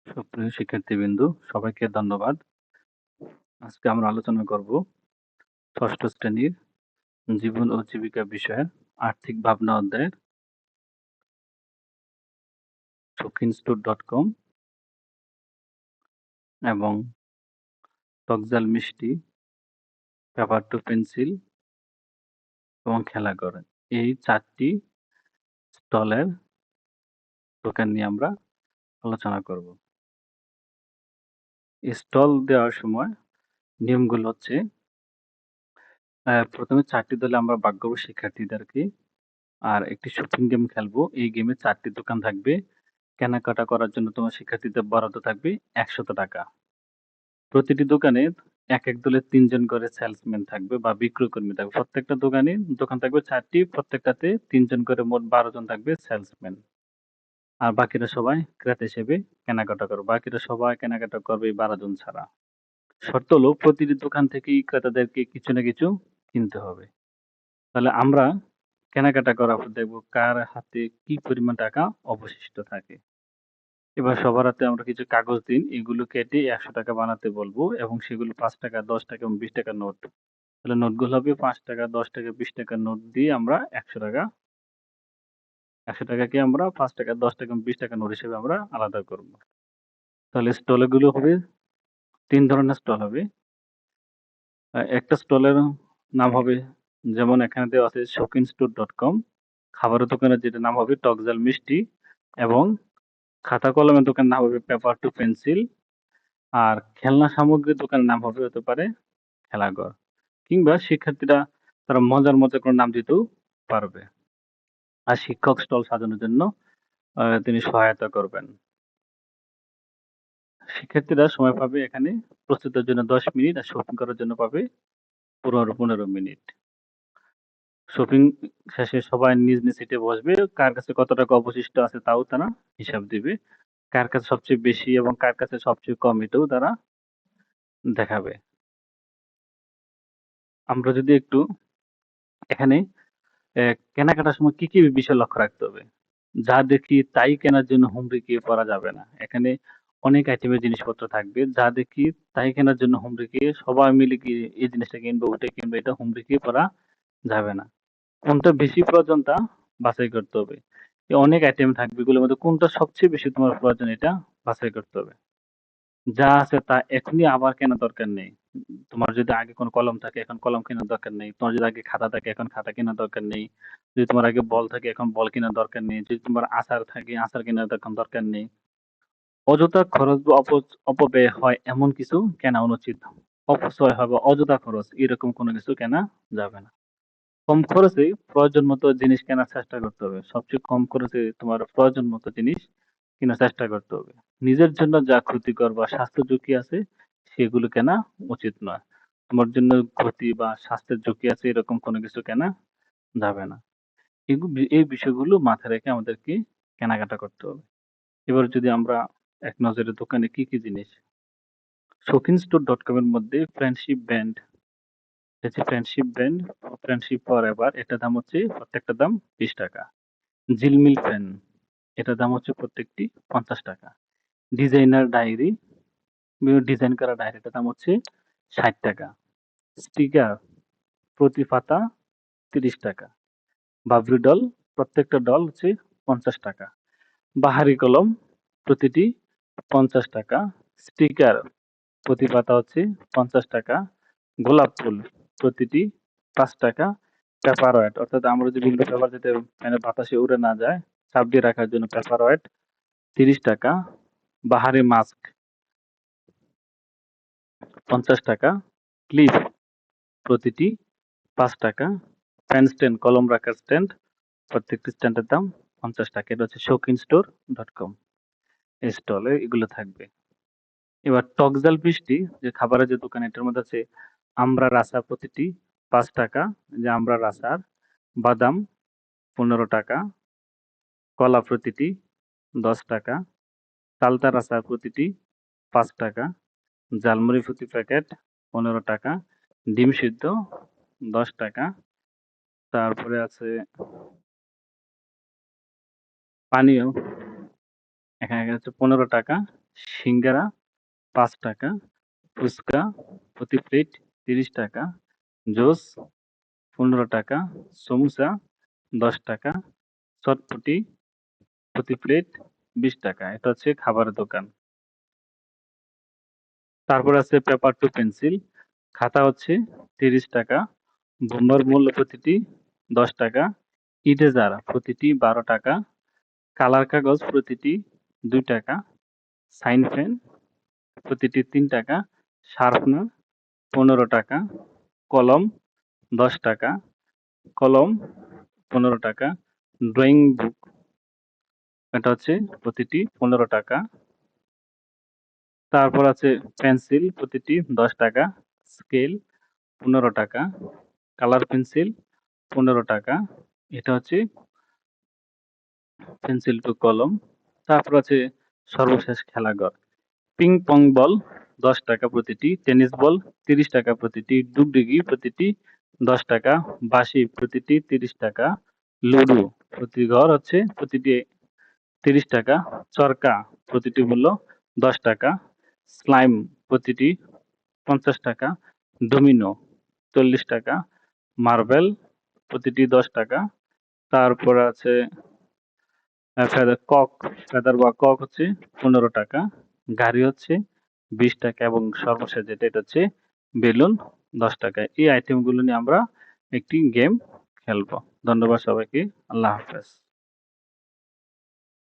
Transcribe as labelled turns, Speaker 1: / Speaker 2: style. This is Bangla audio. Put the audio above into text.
Speaker 1: সুপ্রিয় শিক্ষার্থীবৃন্দু, সবাইকে ধন্যবাদ। আজকে আমরা আলোচনা করব ষষ্ঠ শ্রেণীর জীবন ও জীবিকা বিষয়ের আর্থিক ভাবনা অধ্যায়ের shopinstore.com এবং টকজাল মিষ্টি, পেপার টু পেন্সিল এবং খেলাঘর, এই 4টি স্টলের দোকান নিয়ে আমরা আলোচনা করব। স্টল দেওয়ার সময় নিয়মগুলো হচ্ছে, প্রথমে 4টি দলে আমরা ভাগ করব শিক্ষার্থীদেরকে, আর একটি শপিং গেম খেলবো। এই গেমে 4টি দোকান থাকবে। কেনাকাটা করার জন্য তোমার শিক্ষার্থীদের বরাদ্দ থাকবে 100 টাকা। প্রতিটি দোকানে এক দলে 3 জন করে সেলসম্যান থাকবে বা বিক্রয় কর্মী থাকবে। প্রত্যেকটা দোকান থাকবে 4টি, প্রত্যেকটাতে 3 জন করে, মোট 12 জন থাকবে সেলসম্যান। আর বাকিরা সবাই ক্রেতা হিসেবে কেনাকাটা করবে। বাকিরা সবাই কেনাকাটা করবে এই 12 জন ছাড়া। শর্ত হলো প্রতিটি দোকান থেকেই ক্রেতাদেরকে কিছু না কিছু কিনতে হবে। তাহলে আমরা কেনাকাটা করার পর দেখবো কার হাতে কি পরিমাণ টাকা অবশিষ্ট থাকে। এবার সবার হাতে আমরা কিছু কাগজ দিন, এগুলো কেটে 100 টাকা বানাতে বলবো এবং সেগুলো 5 টাকা, 10 টাকা এবং 20 টাকার নোট। তাহলে নোটগুলো হবে 5 টাকা, 10 টাকা, 20 টাকার নোট দিয়ে আমরা 100 টাকাকে আমরা 5 টাকা, 10 টাকা এবং 20 টাকার নোট হিসেবে আমরা আলাদা করব। তাহলে স্টলগুলো হবে 3 ধরনের স্টল হবে। একটা স্টলের নাম হবে, যেমন এখানে দেওয়া আছে shopinstore.com, খাবারের দোকানের যেটা নাম হবে টকজাল মিষ্টি, এবং খাতা কলমের দোকানের নাম হবে পেপার টু পেন্সিল, আর খেলনা সামগ্রীর দোকানের নাম হতে পারে খেলাঘর, কিংবা শিক্ষার্থীরা তারা মজার মতো করে নাম দিতেও পারবে। আর শিক্ষক স্টল সাজানোর জন্য তিনি সহায়তা করবেন। শিক্ষার্থীরা সময় পাবে এখানে প্রস্তুতের জন্য 10 মিনিট, আর শপিং করার জন্য পাবে 15 মিনিট। শপিং শেষে সবাই নিজ নিজ সিটে বসবে। কার কাছে কত টাকা অবশিষ্ট আছে তাও তারা হিসাব দিবে। কার কাছে সবচেয়ে বেশি এবং কার কাছে সবচেয়ে কম, এটাও তারা দেখাবে। আমরা যদি একটু এখানে কেনাকাটার সময় কি কি বিষয় লক্ষ্য রাখতে হবে। যা দেখি তাই কেনার জন্য হুমড়ি খেয়ে পড়া যাবে না। এখানে অনেক আইটেমের জিনিসপত্র থাকবে, যা দেখি তাই কেনার জন্য হুমড়ি খেয়ে সবাই মিলে কি এই জিনিসটা কিনবো, ওটা কিনবো, এটা হুমড়ি খেয়ে পড়া যাবে না। কোনটা বেশি প্রয়োজন তা বাছাই করতে হবে। অনেক আইটেম থাকবে, এগুলোর মধ্যে কোনটা সবচেয়ে বেশি তোমার প্রয়োজন এটা বাছাই করতে হবে। যা আছে তা এখনই আবার কেনার দরকার নেই। তোমার যদি আগে কোনো কলম থাকে এখন কলম কেনার দরকার নেই। তোমার যদি আগে খাতা থাকে এখন খাতা কেনার দরকার নেই। যদি তোমার আগে বল থাকে এখন বল কেনার দরকার নেই। যদি তোমার আচার থাকে আচার কেনার এখন দরকার নেই। অযথা খরচ বা অপব্যয় হয় এমন কিছু কেনা অনুচিত। অপচয় হবে, অযথা খরচ এরকম কোনো কিছু কেনা যাবে না। কম খরচে প্রয়োজন মতো জিনিস কেনার চেষ্টা করতে হবে। সবচেয়ে কম খরচে তোমার প্রয়োজন মতো জিনিস কেনার চেষ্টা করতে হবে। নিজের জন্য যা ক্ষতিকর বা স্বাস্থ্য ঝুঁকি আছে সেগুলো কেনা উচিত নয়। তোমার জন্য ক্ষতি বা স্বাস্থ্যের ঝুঁকি আছে এরকম কোনো কিছু কেনা যাবে না। এই বিষয়গুলো মাথায় রেখে আমাদেরকে কেনাকাটা করতে হবে। এবার যদি আমরা এক নজরে দোকানে কি কি জিনিস, shopinstore.com এর মধ্যে friendship band, friendship for ever, এটার দাম হচ্ছে প্রত্যেকটা দাম 20 টাকা। ঝিলমিল পেন, এটার দাম হচ্ছে প্রত্যেকটি 50 টাকা। ডিজাইনার ডায়েরি, বিভিন্ন ডিজাইন করা ডায়েরিটার দাম হচ্ছে 60 টাকা। স্টিকার প্রতি পাতা 30 টাকা। বাবরি ডল, প্রত্যেকটা ডল হচ্ছে 50 টাকা। বাহারি কলম প্রতিটি 50 টাকা। স্টিকার প্রতি পাতা হচ্ছে 50 টাকা। গোলাপ ফুল প্রতিটি 5 টাকা। পেপার ওয়েট, অর্থাৎ আমরা যদি বিভিন্ন পেপার যাতে মানে বাতাসে উড়ে না যায়, চাপ দিয়ে রাখার জন্য পেপার ওয়েট 30 টাকা। বাহারি মাস্ক 50 টাকা। ক্লিপ প্রতিটি 5 টাকা। পেন স্ট্যান্ড, কলম রাখার স্ট্যান্ড, প্রত্যেকটি স্ট্যান্ডের দাম 50 টাকা। এটা হচ্ছে shopinstore.com স্টলে এগুলো থাকবে। এবার টকজাল বৃষ্টি যে খাবারের যে দোকান, এটার মধ্যে আছে আমরা রাসা প্রতিটি 5 টাকা, যে আমরা রাসার। বাদাম 15 টাকা। কলা প্রতিটি 10 টাকা। চালতা রাসা প্রতিটি 5 টাকা। ঝালমুড়ি প্রতি প্যাকেট 15 টাকা। ডিম সিদ্ধ 10 টাকা। তারপরে আছে পানীয়, এখানে হচ্ছে 15 টাকা। সিঙ্গারা 5 টাকা, ফুচকা প্রতি প্লেট 30 টাকা, জুস 15 টাকা, সমুচা 10 টাকা, চটপটি প্রতি প্লেট 20 টাকা। এটা হচ্ছে খাবারের দোকান। তারপর আছে পেপার টু পেন্সিল, খাতা হচ্ছে 30 টাকা, বোম্বার মূল্য প্রতিটি 10 টাকা, ইরেজার প্রতিটি 12 টাকা, কালার কাগজ প্রতিটি 2 টাকা, সাইন পেন প্রতিটি 3 টাকা, শার্পনার 15 টাকা, কলম 10 টাকা, কলম 15 টাকা, ড্রয়িং বুক এটা হচ্ছে প্রতিটি 15 টাকা। তারপর আছে পেন্সিল প্রতিটি 10 টাকা, স্কেল 15 টাকা, কালার পেন্সিল 15 টাকা। এটা হচ্ছে পেন্সিল টু কলম। তারপর আছে সর্বশেষ খেলাঘর। পিং পং বল 10 টাকা প্রতিটি, টেনিস বল 30 টাকা প্রতিটি, ডুগডুগি প্রতিটি 10 টাকা, বাঁশি প্রতিটি 30 টাকা, লুডো প্রতি ঘর হচ্ছে প্রতিটি 30 টাকা, চরকা প্রতিটি মূল্য 10 টাকা, স্লাইম প্রতিটি 50 টাকা, ডোমিনো 40 টাকা, মার্বেল প্রতিটি 10 টাকা। তারপর আছে ফেদার বা কক হচ্ছে 15 টাকা, গাড়ি হচ্ছে 20 টাকা এবং সর্বশেষ যেটা এটা হচ্ছে বেলুন 10 টাকা। এই আইটেমগুলো নিয়ে আমরা একটি গেম খেলবো। ধন্যবাদ সবাইকে। আল্লাহ হাফেজ।